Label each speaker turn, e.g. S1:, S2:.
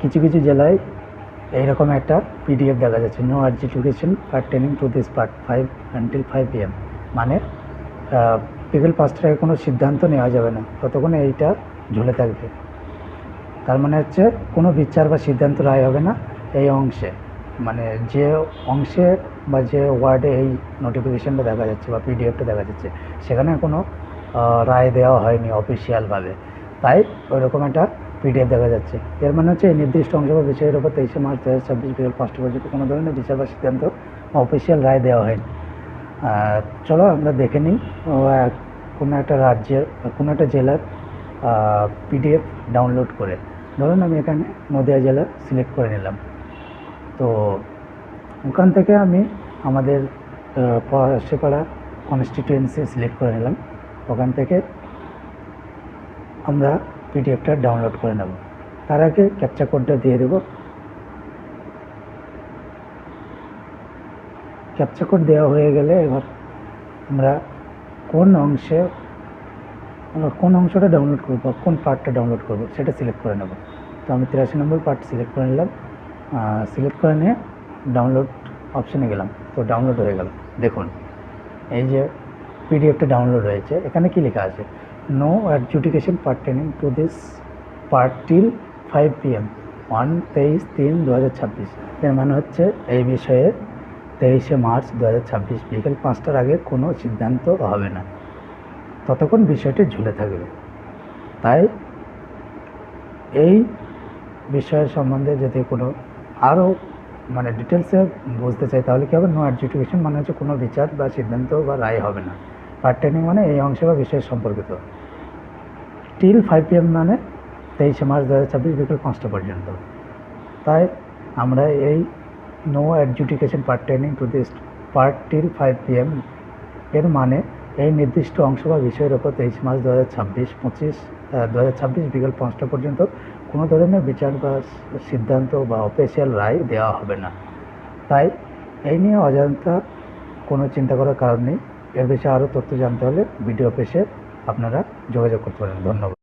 S1: কিছু কিছু জেলায় এইরকম একটা পিডিএফ দেখা যাচ্ছে, no education pertaining to this part 5 until 5 PM, মানে বিকেল 5টার আগে কোনো সিদ্ধান্ত নেওয়া যাবে না, ততক্ষণে এইটা ঝুলে থাকবে। তার মানে হচ্ছে কোনো বিচার বা সিদ্ধান্ত রায় হবে না এই অংশে, মানে যে অংশে বা যে ওয়ার্ডে এই নোটিফিকেশানটা দেখা যাচ্ছে বা পিডিএফটা দেখা যাচ্ছে সেখানে কোনো রায় দেওয়া হয়নি অফিসিয়ালভাবে, তাই ওই রকম একটা পিডিএফ দেখা যাচ্ছে। এর মানে হচ্ছে এই নির্দিষ্ট অংশ বা বিষয়ের উপর 23শে মার্চ 2026 বিকেল 5টা পর্যন্ত কোনো ধরনের বিচার বা সিদ্ধান্ত বা অফিসিয়াল রায় দেওয়া হয়নি। চলো আমরা দেখে নিই কোনো একটা রাজ্যের কোনো একটা জেলার পিডিএফ ডাউনলোড করে। ধরুন আমি এখানে নদিয়া জেলা সিলেক্ট করে নিলাম, তো ওখান থেকে আমি আমাদের পলাশপাড়া কনস্টিটিউয়েন্সি সিলেক্ট করে নিলাম, ওখান থেকে আমরা পিডিএফটা ডাউনলোড করে নেব। তার আগে ক্যাপচা কোডটা দিয়ে দেব। ক্যাপচা কোড দেওয়া হয়ে গেলে এবার আমরা কোন অংশটা ডাউনলোড করব, কোন পার্টটা ডাউনলোড করব সেটা সিলেক্ট করে নেব। তো আমি 83 নম্বর পার্ট সিলেক্ট করে নিলাম, সিলেক্ট করে নিয়ে ডাউনলোড অপশানে গেলাম, তো ডাউনলোড হয়ে গেল। দেখুন এই যে পিডিএফটা ডাউনলোড হয়েছে, এখানে কি লেখা আছে, no adjudication pertaining to this part till 5 PM on 23/3/2026। এর মানে হচ্ছে এই বিষয়ে 23শে মার্চ 2026 বিকেল 5টার আগে কোনো সিদ্ধান্ত হবে না, ততক্ষণ বিষয়টি ঝুলে থাকবে। তাই এই বিষয়ের সম্বন্ধে যদি কোনো আরও মানে ডিটেলসে বুঝতে চাই তাহলে কী হবে, নো অ্যাডজুডিকেশন মানে হচ্ছে কোনো বিচার বা সিদ্ধান্ত বা রায় হবে না, পার্টেনিং মানে এই অংশ বা বিষয় সম্পর্কিত, টিল 5 PM মানে 23শে মার্চ 2026 বিকেল 5টা পর্যন্ত। তাই আমরা এই no adjudication pertaining to this part till 5 PM এর মানে এই নির্দিষ্ট অংশ বা বিষয়ের ওপর 23 মার্চ 2026 বিকেল 5টা পর্যন্ত কোনো ধরনের বিচার বা সিদ্ধান্ত বা অফিসিয়াল রায় দেওয়া হবে না। তাই এই নিয়ে অজান্তা কোনো চিন্তা করার কারণ নেই। এর বিষয়ে আরও তথ্য জানতে হলে ভিডিও অফিসে আপনারা যোগাযোগ করতে পারেন। ধন্যবাদ।